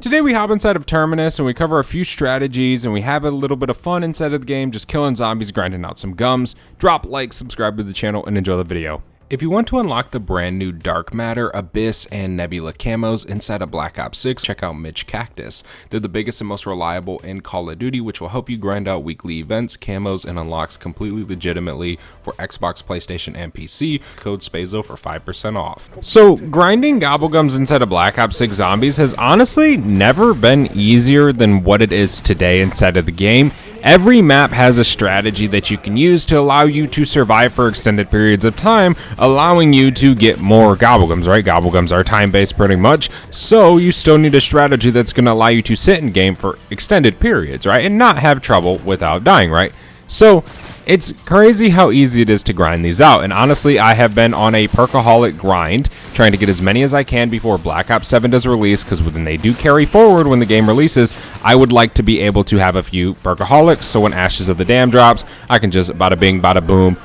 today we hop inside of Terminus and we cover a few strategies and we have a little bit of fun inside of the game, just killing zombies, grinding out some gums. Drop a like, subscribe to the channel, and enjoy the video. If you want to unlock the brand new Dark Matter, Abyss, and Nebula camos inside of Black Ops 6, check out Mitch Cactus. They're the biggest and most reliable in Call of Duty, which will help you grind out weekly events, camos, and unlocks completely legitimately for Xbox, PlayStation, and PC. Code SPAZO for 5% off. So, grinding Gobblegums inside of Black Ops 6 zombies has honestly never been easier than what it is today inside of the game. Every map has a strategy that you can use to allow you to survive for extended periods of time, allowing you to get more Gobblegums, right? Gobblegums are time-based pretty much, so you still need a strategy that's going to allow you to sit in game for extended periods, right? And not have trouble without dying, right? So, it's crazy how easy it is to grind these out, and honestly, I have been on a perkaholic grind, trying to get as many as I can before Black Ops 7 does release, because when they do carry forward when the game releases, I would like to be able to have a few perkaholics, so when Ashes of the Dam drops, I can just bada bing, bada boom,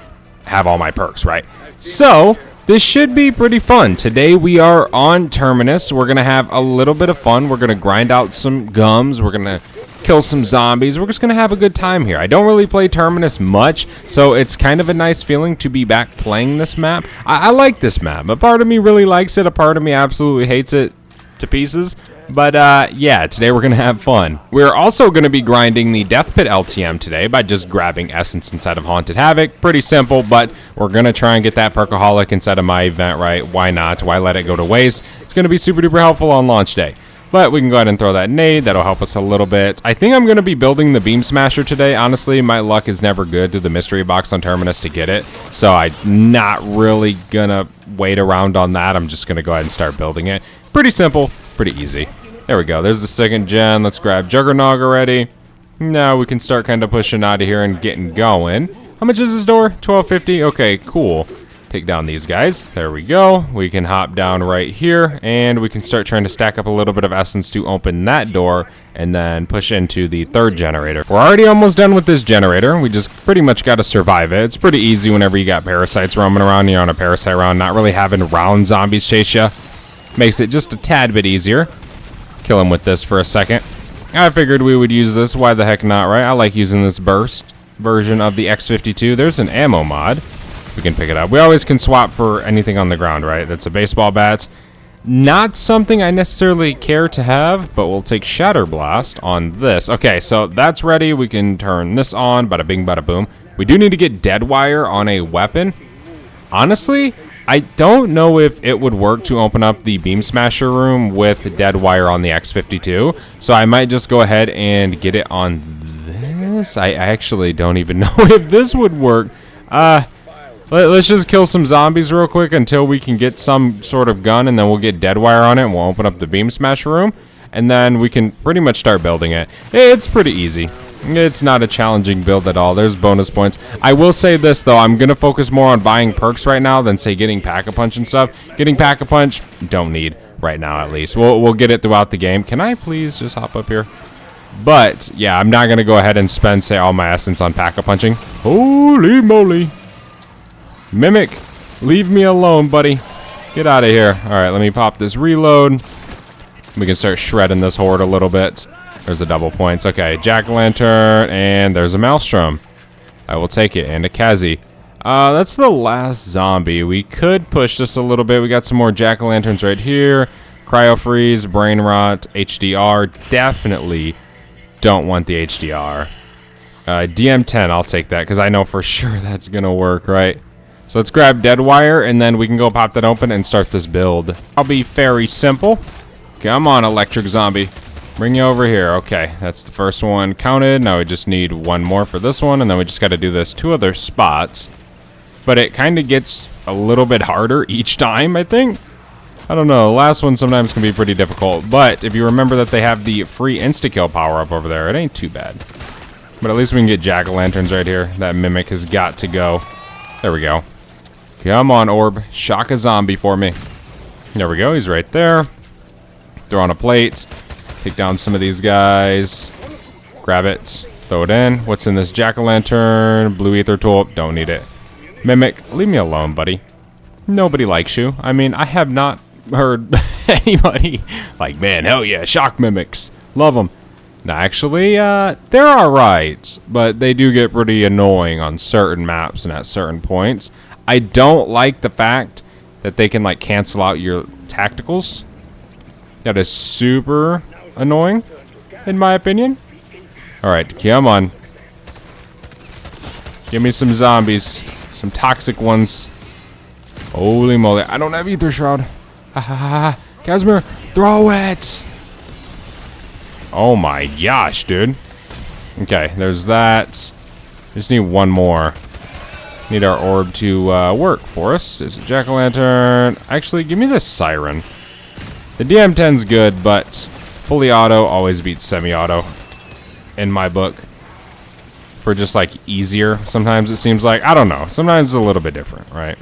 have all my perks, right? So, this should be pretty fun. Today we are on Terminus. We're going to have a little bit of fun. We're going to grind out some gums. We're going to kill some zombies. We're just going to have a good time here. I don't really play Terminus much, so it's kind of a nice feeling to be back playing this map. I like this map. A part of me really likes it. A part of me absolutely hates it to pieces. But yeah, today we're going to have fun. We're also going to be grinding the Death Pit LTM today by just grabbing Essence inside of Haunted Havoc. Pretty simple, but we're going to try and get that Perkaholic inside of my event, right? Why not? Why let it go to waste? It's going to be super duper helpful on launch day. But we can go ahead and throw that nade. That'll help us a little bit. I think I'm going to be building the Beam Smasher today. Honestly, my luck is never good through the mystery box on Terminus to get it. So I'm not really going to wait around on that. I'm just going to go ahead and start building it. Pretty simple, pretty easy. There we go. There's the second gen. Let's grab Juggernog already. Now we can start kind of pushing out of here and getting going. How much is this door? $12.50? Okay, cool. Take down these guys. There we go. We can hop down right here, and we can start trying to stack up a little bit of essence to open that door, and then push into the third generator. We're already almost done with this generator. We just pretty much got to survive it. It's pretty easy whenever you got parasites roaming around. You're on a parasite round, not really having round zombies chase you. Makes it just a tad bit easier. Kill him with this for a second. I figured we would use this. Why the heck not, right? I like using this burst version of the X52. There's an ammo mod. We can pick it up. We always can swap for anything on the ground, right? That's a baseball bat. Not something I necessarily care to have, but we'll take Shatter Blast on this. Okay, so that's ready. We can turn this on. Bada bing, bada boom. We do need to get Dead Wire on a weapon. Honestly, I don't know if it would work to open up the Beam Smasher room with Dead Wire on the X52. So I might just go ahead and get it on this. I actually don't even know if this would work. Let's just kill some zombies real quick until we can get some sort of gun, and then we'll get Dead Wire on it, and we'll open up the Beam Smasher room, and then we can pretty much start building it. It's pretty easy. It's not a challenging build at all. There's bonus points. I will say this, though. I'm going to focus more on buying perks right now than, say, getting Pack-a-Punch and stuff. Getting Pack-a-Punch, don't need right now, at least. We'll get it throughout the game. Can I please just hop up here? But, yeah, I'm not going to go ahead and spend, say, all my essence on Pack-a-Punching. Holy moly. Mimic, leave me alone, buddy. Get out of here. All right, let me pop this reload. We can start shredding this horde a little bit. There's a double points. Okay, jack-o'-lantern, and there's a maelstrom. I will take it, and a Kazi. That's the last zombie. We could push this a little bit. We got some more jack-o'-lanterns right here. Cryo freeze, brain rot, HDR. Definitely don't want the HDR. DM10, I'll take that, because I know for sure that's going to work, right? So let's grab Dead Wire, and then we can go pop that open and start this build. I'll be very simple. Come on, electric zombie. Bring you over here. Okay, that's the first one counted. Now we just need one more for this one, and then we just got to do this 2 other spots. But it kind of gets a little bit harder each time, I think. I don't know. The last one sometimes can be pretty difficult. But if you remember that they have the free insta-kill power-up over there, it ain't too bad. But at least we can get jack-o'-lanterns right here. That Mimic has got to go. There we go. Come on, Orb. Shock a zombie for me. There we go. He's right there. Throw on a plate. Take down some of these guys. Grab it. Throw it in. What's in this jack-o'-lantern? Blue ether tool. Don't need it. Mimic, leave me alone, buddy. Nobody likes you. I mean, I have not heard anybody like, man, hell yeah, shock mimics. Love them. No, actually, they're alright, but they do get pretty annoying on certain maps and at certain points. I don't like the fact that they can, like, cancel out your tacticals. That is super annoying, in my opinion. Alright, come on. Give me some zombies. Some toxic ones. Holy moly. I don't have Ether Shroud. Ha ha ha. Casimir, throw it! Oh my gosh, dude. Okay, there's that. Just need one more. Need our orb to work for us. There's a jack-o'-lantern. Actually, give me this siren. The DM10's good, but fully auto always beats semi-auto in my book. For just like easier, sometimes it seems like. I don't know. Sometimes it's a little bit different, right?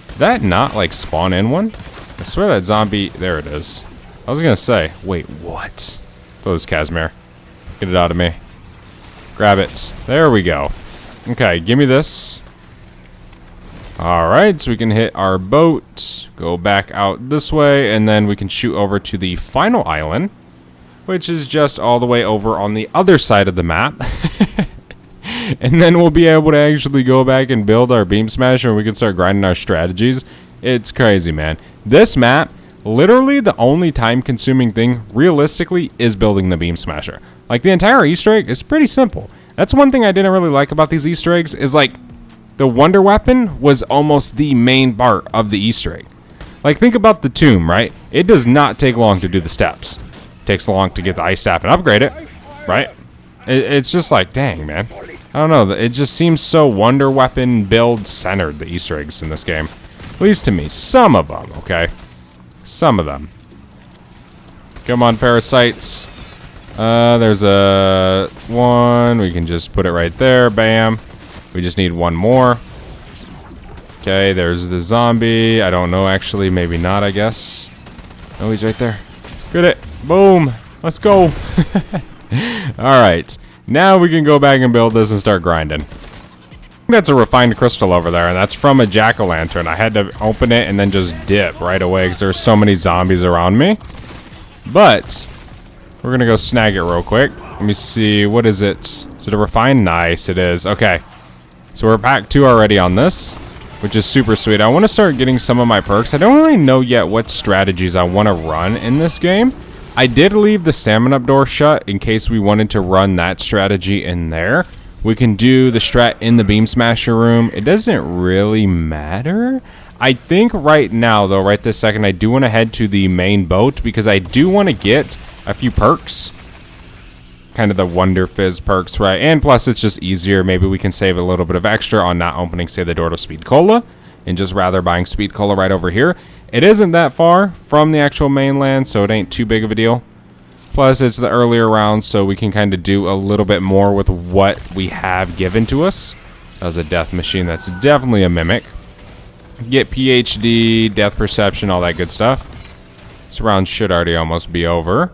Did that not like spawn in one? I swear that zombie. There it is. I was gonna say, wait, what? Oh, this Casimir. Get it out of me. Grab it. There we go. Okay, give me this. Alright, so we can hit our boat, go back out this way, and then we can shoot over to the final island, which is just all the way over on the other side of the map. And then we'll be able to actually go back and build our beam smasher, and we can start grinding our strategies. It's crazy, man. This map, literally the only time-consuming thing, realistically, is building the beam smasher. Like, the entire Easter egg is pretty simple. That's one thing I didn't really like about these Easter eggs, is like, the wonder weapon was almost the main part of the Easter egg. Like, think about the tomb, right? It does not take long to do the steps. It takes long to get the ice staff and upgrade it, right? It's just like, dang, man. I don't know. It just seems so wonder weapon build centered, the Easter eggs in this game. At least to me. Some of them, okay? Some of them. Come on, parasites. There's a one. We can just put it right there. Bam. We just need one more. Okay, there's the zombie. I don't know, actually. Maybe not, I guess. Oh, he's right there. Get it. Boom. Let's go. Alright. Now we can go back and build this and start grinding. That's a refined crystal over there, and that's from a jack-o'-lantern. I had to open it and then just dip right away because there's so many zombies around me. But we're going to go snag it real quick. Let me see. What is it? Is it a refined? Nice, it is. Okay. So we're pack 2 already on this, which is super sweet. I want to start getting some of my perks. I don't really know yet what strategies I want to run in this game. I did leave the stamina door shut in case we wanted to run that strategy in there. We can do the strat in the beam smasher room. It doesn't really matter. I think right now, though, right this second, I do want to head to the main boat because I do want to get a few perks. Kind of the Wonder Fizz perks, right? And plus, it's just easier. Maybe we can save a little bit of extra on not opening, say, the door to Speed Cola and just rather buying Speed Cola right over here. It isn't that far from the actual mainland, so it ain't too big of a deal. Plus, it's the earlier round, so we can kind of do a little bit more with what we have given to us. That was a death machine. That's definitely a mimic. Get PhD, death perception, all that good stuff. This round should already almost be over.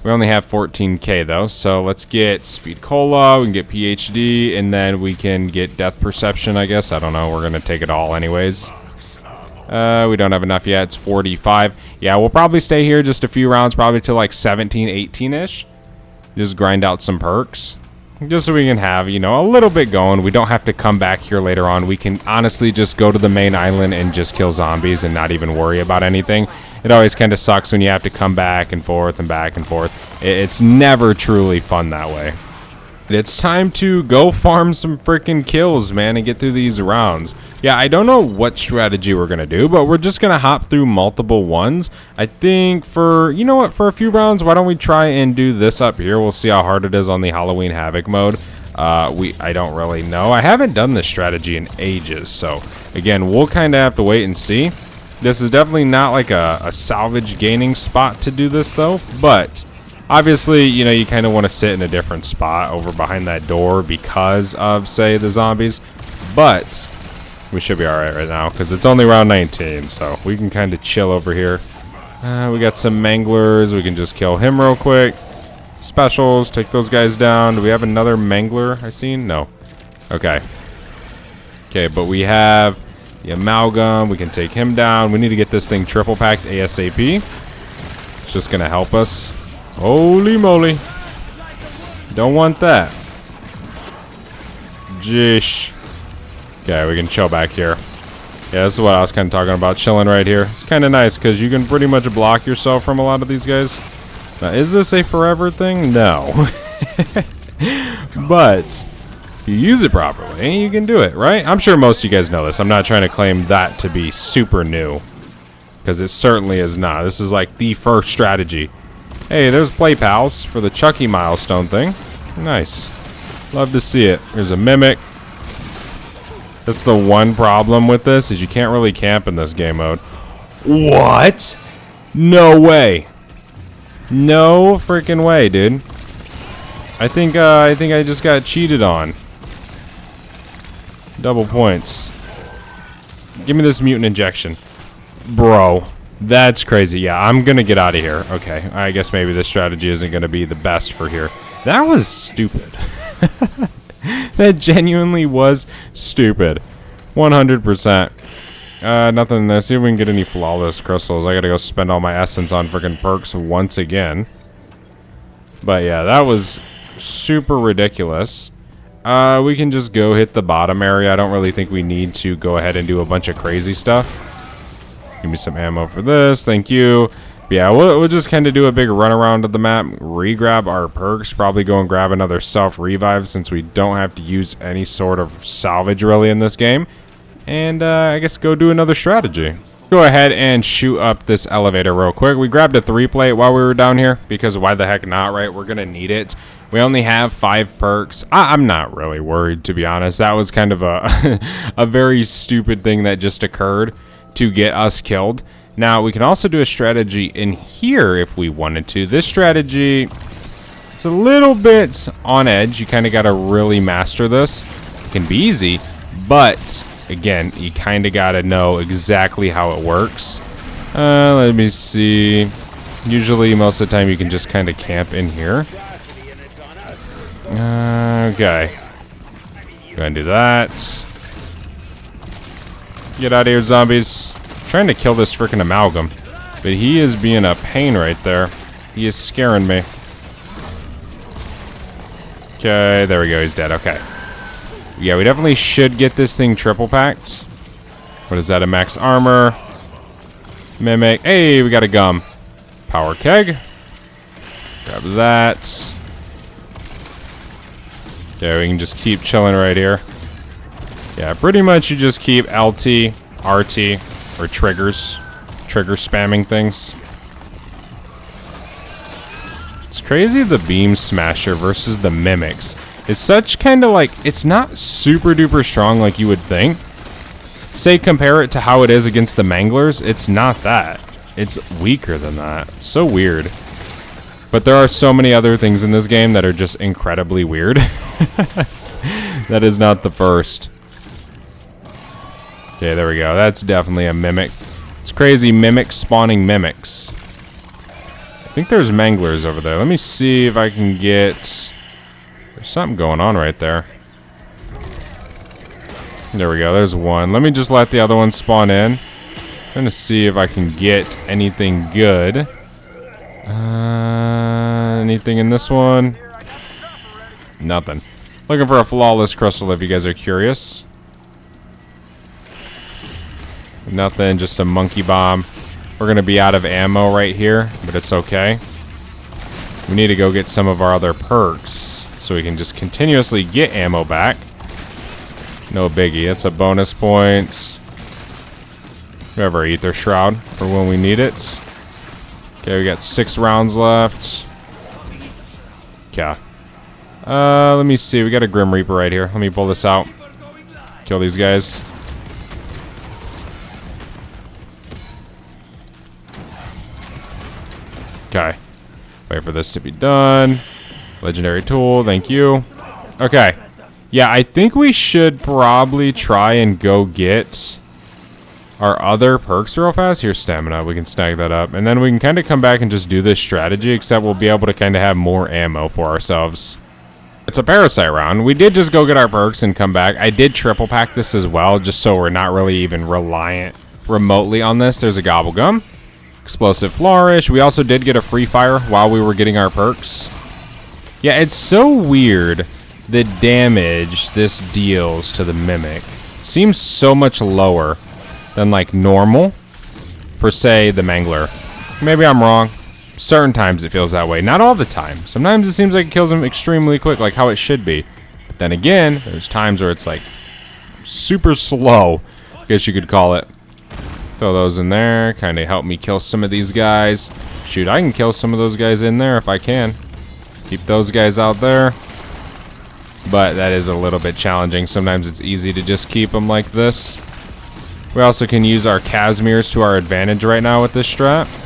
We only have 14k though, so let's get Speed Cola, we can get PhD, and then we can get death perception, I guess. I don't know, we're gonna take it all anyways. We don't have enough yet. It's 45. Yeah, we'll probably stay here just a few rounds, probably till like 17, 18-ish. Just grind out some perks. Just so we can have, you know, a little bit going. We don't have to come back here later on. We can honestly just go to the main island and just kill zombies and not even worry about anything. It always kind of sucks when you have to come back and forth and back and forth. It's never truly fun that way. It's time to go farm some freaking kills, man, and get through these rounds. Yeah, I don't know what strategy we're going to do, but we're just going to hop through multiple ones. I think for, you know what, for a few rounds, why don't we try and do this up here? We'll see how hard it is on the Halloween Havoc mode. I don't really know. I haven't done this strategy in ages, so again, we'll kind of have to wait and see. This is definitely not like a salvage gaining spot to do this, though, but obviously, you know, you kind of want to sit in a different spot over behind that door because of, say, the zombies. But we should be alright right now because it's only round 19, so we can kind of chill over here. We got some manglers. We can just kill him real quick. Specials, take those guys down. Do we have another mangler I seen? No. Okay. Okay, but we have The amalgam, we can take him down. We need to get this thing triple packed ASAP. It's just gonna help us. Holy moly. Don't want that. Jeesh. Okay, we can chill back here. Yeah, this is what I was kind of talking about, chilling right here. It's kind of nice because you can pretty much block yourself from a lot of these guys. Now, is this a forever thing? No. But if you use it properly, you can do it, right? I'm sure most of you guys know this. I'm not trying to claim that to be super new, because it certainly is not. This is like the first strategy. Hey, there's Play Pals for the Chucky milestone thing. Nice. Love to see it. There's a Mimic. That's the one problem with this, is you can't really camp in this game mode. What? No way. No freaking way, dude. I think I just got cheated on. Double points. Give me this mutant injection. Bro, that's crazy. Yeah, I'm gonna get out of here. Okay, I guess maybe this strategy isn't gonna be the best for here. That was stupid. That genuinely was stupid. 100%. Nothing in there. See if we can get any flawless crystals. I gotta go spend all my essence on freaking perks once again. But yeah, that was super ridiculous. We can just go hit the bottom area. I don't really think we need to go ahead and do a bunch of crazy stuff. Give me some ammo for this. Thank you. Yeah, we'll just kind of do a big run around of the map, re-grab our perks, probably go and grab another self-revive since we don't have to use any sort of salvage really in this game. And I guess go do another strategy. Go ahead and shoot up this elevator real quick. We grabbed a 3-plate while we were down here because why the heck not, right? We're going to need it. We only have 5 perks. I'm not really worried, to be honest. That was kind of a, a very stupid thing that just occurred to get us killed. Now, we can also do a strategy in here if we wanted to. This strategy, it's a little bit on edge. You kind of got to really master this. It can be easy, but again, you kind of got to know exactly how it works. Let me see. Usually, most of the time, you can just kind of camp in here. Okay. Go ahead and do that. Get out of here, zombies. Trying to kill this freaking amalgam, but he is being a pain right there. He is scaring me. Okay, there we go. He's dead. Okay. Yeah, we definitely should get this thing triple packed. What is that? A max armor. Mimic. Hey, we got a gum. Power keg. Grab that. Yeah, we can just keep chilling right here. Yeah, pretty much you just keep LT, RT, or trigger spamming things. It's crazy the beam smasher versus the mimics is such kind of like, it's not super duper strong like you would think. Say compare it to how it is against the manglers, it's not that. It's weaker than that. It's so weird. But there are so many other things in this game that are just incredibly weird. That is not the first. Okay, there we go. That's definitely a mimic. It's crazy, mimic spawning mimics. I think there's manglers over there. Let me see if I can get... There's something going on right there. There we go. There's one. Let me just let the other one spawn in. I'm going to see if I can get anything good. Anything in this one? Nothing. Looking for a flawless crystal if you guys are curious. Nothing, just a monkey bomb. We're going to be out of ammo right here, but it's okay. We need to go get some of our other perks so we can just continuously get ammo back. No biggie. That's a bonus point. We have our Ether Shroud for when we need it. Okay, we got 6 rounds left. Okay. Let me see. We got a Grim Reaper right here. Let me pull this out. Kill these guys. Okay. Wait for this to be done. Legendary tool. Thank you. Okay. Yeah, I think we should probably try and go get our other perks real fast. Here's stamina. We can snag that up. And then we can kind of come back and just do this strategy, except we'll be able to kind of have more ammo for ourselves. It's a parasite round. We did just go get our perks and come back. I did triple pack this as well, just so we're not really even reliant remotely on this. There's a Gobblegum. Explosive Flourish. We also did get a free fire while we were getting our perks. Yeah, it's so weird the damage this deals to the Mimic. Seems so much lower than like normal for, say, the Mangler. Maybe I'm wrong. Certain times it feels that way. Not all the time. Sometimes it seems like it kills him extremely quick, like how it should be. But then again, there's times where it's like super slow, I guess you could call it. Throw those in there. Kind of help me kill some of these guys. Shoot, I can kill some of those guys in there if I can. Keep those guys out there. But that is a little bit challenging. Sometimes it's easy to just keep them like this. We also can use our Casimirs to our advantage right now with this strat.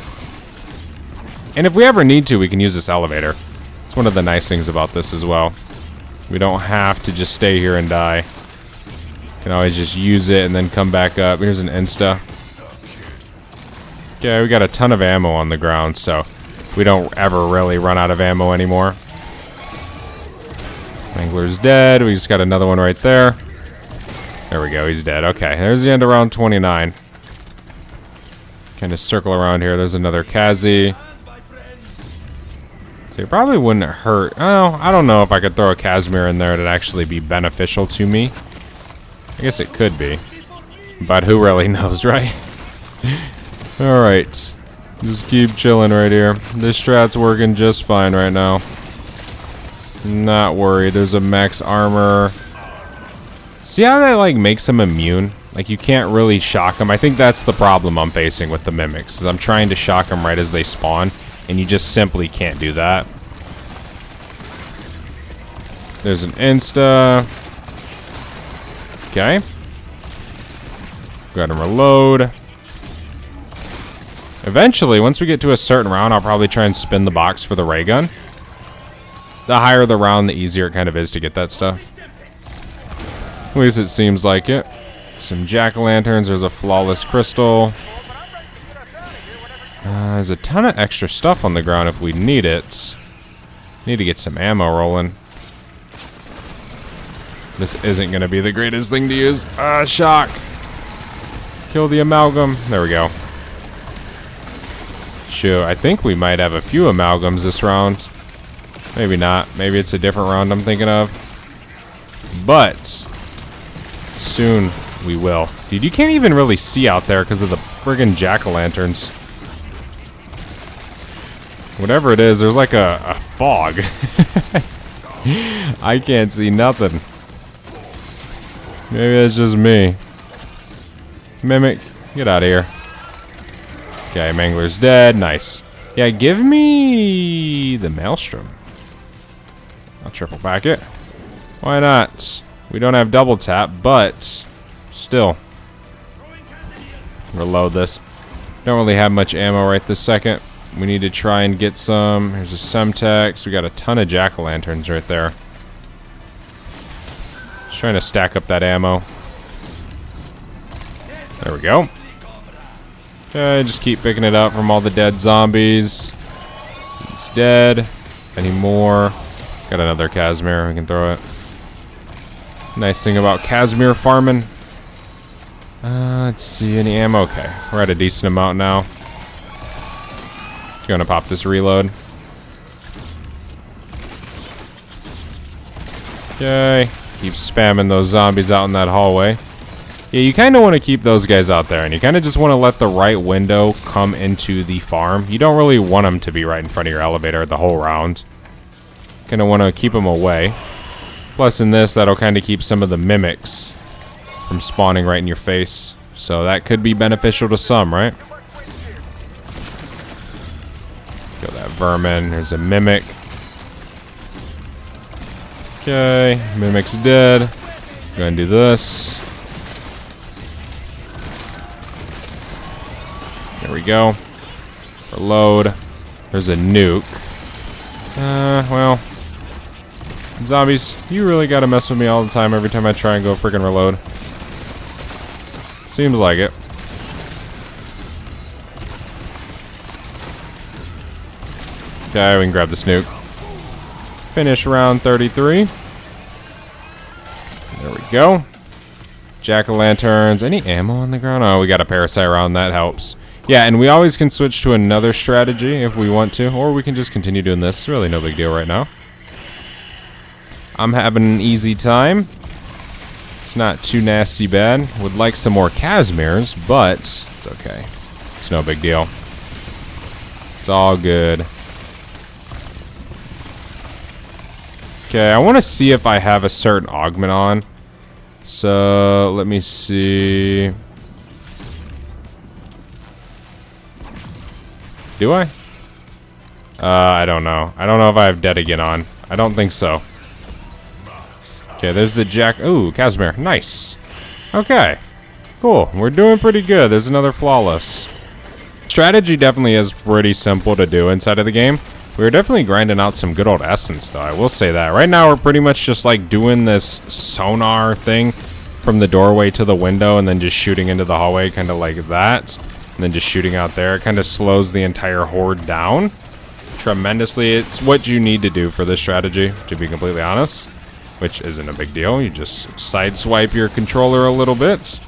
And if we ever need to, we can use this elevator. It's one of the nice things about this as well. We don't have to just stay here and die. Can always just use it and then come back up. Here's an insta. Okay, we got a ton of ammo on the ground, so we don't ever really run out of ammo anymore. Mangler's dead. We just got another one right there. There we go, he's dead. Okay, there's the end of round 29. Kind of circle around here. There's another Kazi. So it probably wouldn't hurt. Oh, I don't know if I could throw a Casimir in there and it'd actually be beneficial to me. I guess it could be. But who really knows, right? Alright. Just keep chilling right here. This strat's working just fine right now. Not worried. There's a max armor. See how that like makes him immune? Like you can't really shock him. I think that's the problem I'm facing with the Mimics. Is I'm trying to shock them right as they spawn. And you just simply can't do that. There's an insta. Okay. Go ahead and reload. Eventually, once we get to a certain round, I'll probably try and spin the box for the ray gun. The higher the round, the easier it kind of is to get that stuff. At least it seems like it. Some jack-o'-lanterns. There's a flawless crystal. There's a ton of extra stuff on the ground if we need it. Need to get some ammo rolling. This isn't going to be the greatest thing to use. Shock. Kill the amalgam. There we go. Shoot, I think we might have a few amalgams this round. Maybe not. Maybe it's a different round I'm thinking of. But soon we will. Dude, you can't even really see out there because of the friggin' jack-o'-lanterns. Whatever it is, there's like a fog. I can't see nothing. Maybe that's just me. Mimic, get out of here. Okay, Mangler's dead. Nice. Yeah, give me the Maelstrom. I'll triple back it. Why not? We don't have double tap, but still. Reload this. Don't really have much ammo right this second. We need to try and get some. Here's a Semtex. We got a ton of jack-o'-lanterns right there. Just trying to stack up that ammo. There we go. Okay, just keep picking it up from all the dead zombies. He's dead. Any more? Got another Casimir. We can throw it. Nice thing about Casimir farming. Let's see. Any ammo? Okay. We're at a decent amount now. Gonna pop this reload. Okay. Keep spamming those zombies out in that hallway. Yeah, you kind of want to keep those guys out there, and you kind of just want to let the right window come into the farm. You don't really want them to be right in front of your elevator the whole round. Kind of want to keep them away. Plus in this, that'll kind of keep some of the mimics from spawning right in your face. So that could be beneficial to some, right? Kill that vermin. There's a mimic. Okay, mimic's dead. Go and do this. There we go. Reload. There's a nuke. Well. Zombies, you really gotta mess with me all the time every time I try and go freaking reload. Seems like it. Okay, we can grab this nuke. Finish round 33. There we go. Jack-o'-lanterns. Any ammo on the ground? Oh, we got a parasite round. That helps. Yeah, and we always can switch to another strategy if we want to, or we can just continue doing this. It's really no big deal right now. I'm having an easy time. It's not too nasty bad. Would like some more Casimirs, but it's okay. It's no big deal. It's all good. Okay, I want to see if I have a certain augment on. So, let me see. Do I? I don't know. I don't know if I have Dead Again on. I don't think so. Okay, there's the Jack. Ooh, Casimir. Nice. Okay. Cool. We're doing pretty good. There's another Flawless. Strategy definitely is pretty simple to do inside of the game. We're definitely grinding out some good old essence, though. I will say that. Right now, we're pretty much just like doing this sonar thing from the doorway to the window and then just shooting into the hallway, kind of like that. And then just shooting out there. It kind of slows the entire horde down tremendously. It's what you need to do for this strategy, to be completely honest. Which isn't a big deal. You just sideswipe your controller a little bit.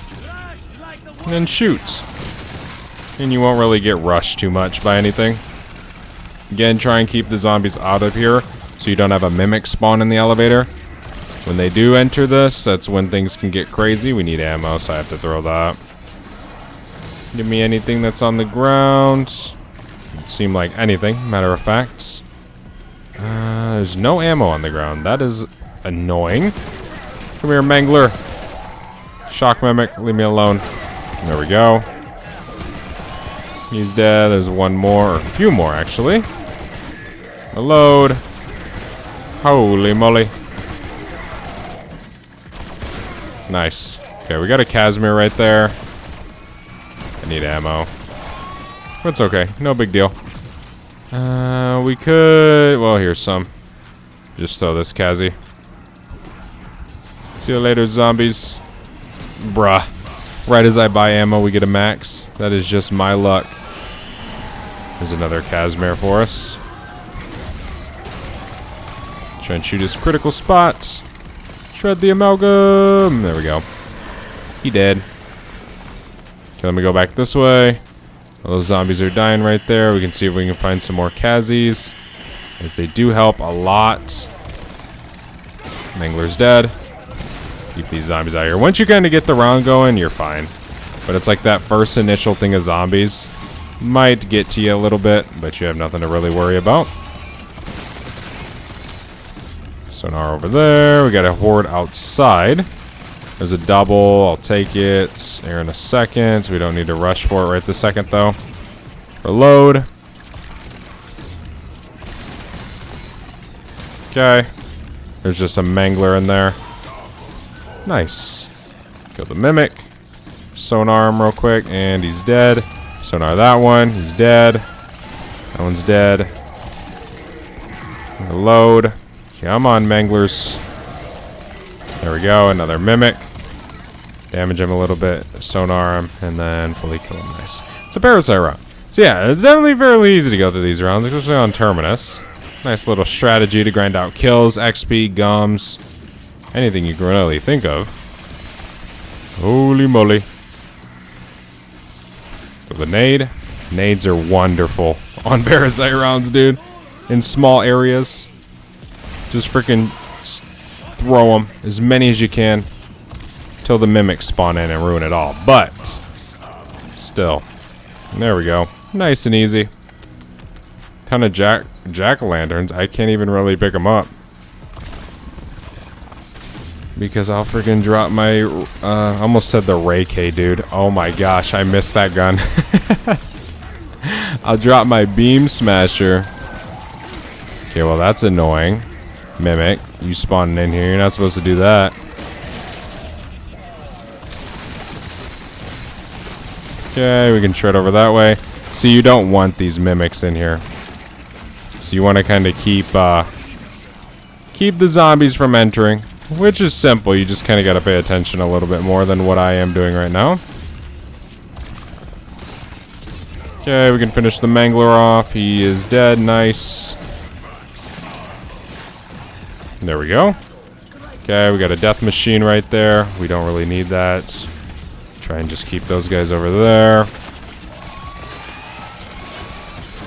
And then shoot. And you won't really get rushed too much by anything. Again, try and keep the zombies out of here so you don't have a mimic spawn in the elevator. When they do enter this, that's when things can get crazy. We need ammo, so I have to throw that. Give me anything that's on the ground. Doesn't seem like anything, matter of fact. There's no ammo on the ground. That is annoying. Come here, Mangler. Shock Mimic, leave me alone. There we go. He's dead. There's one more, or a few more, actually. Reload. Holy moly. Nice. Okay, we got a Casimir right there. I need ammo. But it's okay. No big deal. We could... Well, here's some. Just throw this Kazi. See you later, zombies. Bruh. Right as I buy ammo, we get a max. That is just my luck. There's another Casimir for us. Try and shoot his critical spot. Shred the amalgam. There we go. He dead. Okay, let me go back this way. All those zombies are dying right there. We can see if we can find some more Kazis, as they do help a lot. Mangler's dead. Keep these zombies out here. Once you kind of get the round going, you're fine. But it's like that first initial thing of zombies might get to you a little bit, but you have nothing to really worry about. Sonar over there. We got a horde outside. There's a double. I'll take it. Air in a second. We don't need to rush for it right this second, though. Reload. Okay. There's just a Mangler in there. Nice. Kill the Mimic. Sonar him real quick, and he's dead. Sonar that one. He's dead. That one's dead. Reload. Come on, Manglers. There we go. Another Mimic. Damage him a little bit. Sonar him, and then fully kill him. Nice. It's a parasite round. So yeah, it's definitely fairly easy to go through these rounds, especially on Terminus. Nice little strategy to grind out kills, XP, gums, anything you can really think of. Holy moly. With a nade. Nades are wonderful on parasite rounds, dude. In small areas. Just freaking throw them as many as you can till the mimics spawn in and ruin it all. But still, there we go. Nice and easy. Ton of jack-o'-lanterns. I can't even really pick them up because I'll freaking drop my. Almost said the Ray K, dude. Oh my gosh, I missed that gun. I'll drop my beam smasher. Okay, well that's annoying. Mimic, you spawning in here. You're not supposed to do that. Okay, we can shred over that way. So you don't want these mimics in here. So you want to kind of keep the zombies from entering, which is simple. You just kind of got to pay attention a little bit more than what I am doing right now. Okay, we can finish the Mangler off. He is dead. Nice. There we go. Okay, we got a death machine right there. We don't really need that. Try and just keep those guys over there.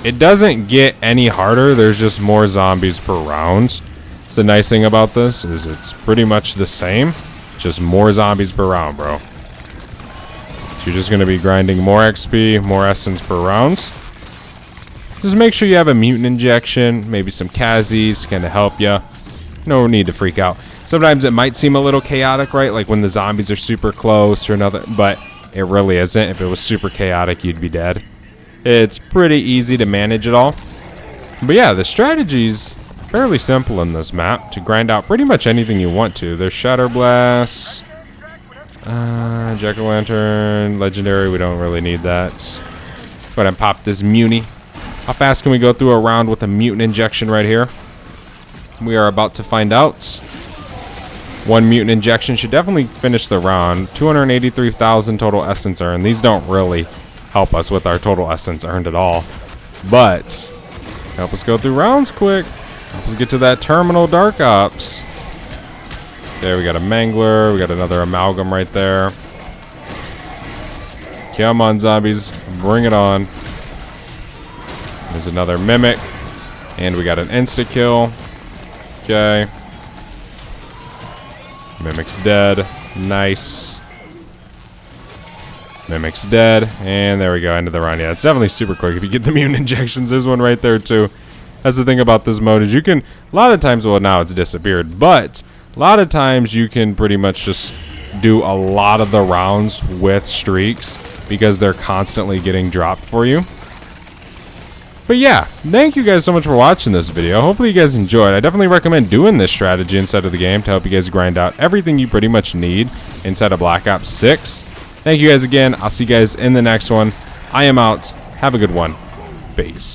It doesn't get any harder. There's just more zombies per round. It's the nice thing about this is it's pretty much the same. Just more zombies per round, bro. So you're just going to be grinding more XP, more essence per round. Just make sure you have a mutant injection, maybe some Kazis to kind of help you. No need to freak out. Sometimes it might seem a little chaotic, right? Like when the zombies are super close or another, but it really isn't. If it was super chaotic, you'd be dead. It's pretty easy to manage it all. But yeah, the strategy's fairly simple in this map to grind out pretty much anything you want to. There's Shatter Blast, Jack-o'-lantern, Legendary, we don't really need that. Go ahead and pop this Muni. How fast can we go through a round with a mutant injection right here? We are about to find out. One mutant injection should definitely finish the round. 283,000 total essence earned. These don't really help us with our total essence earned at all, but help us go through rounds quick. Help us get to that terminal Dark Ops. There, we got a Mangler. We got another Amalgam right there. Come on, zombies. Bring it on. There's another Mimic. And we got an insta-kill. Okay. Mimic's dead. Nice. Mimic's dead. And there we go. End of the round. Yeah, it's definitely super quick if you get the mutant injections. There's one right there, too. That's the thing about this mode is you can... A lot of times... Well, now it's disappeared. But a lot of times you can pretty much just do a lot of the rounds with streaks because they're constantly getting dropped for you. But yeah, thank you guys so much for watching this video. Hopefully you guys enjoyed. I definitely recommend doing this strategy inside of the game to help you guys grind out everything you pretty much need inside of Black Ops 6. Thank you guys again. I'll see you guys in the next one. I am out. Have a good one. Peace.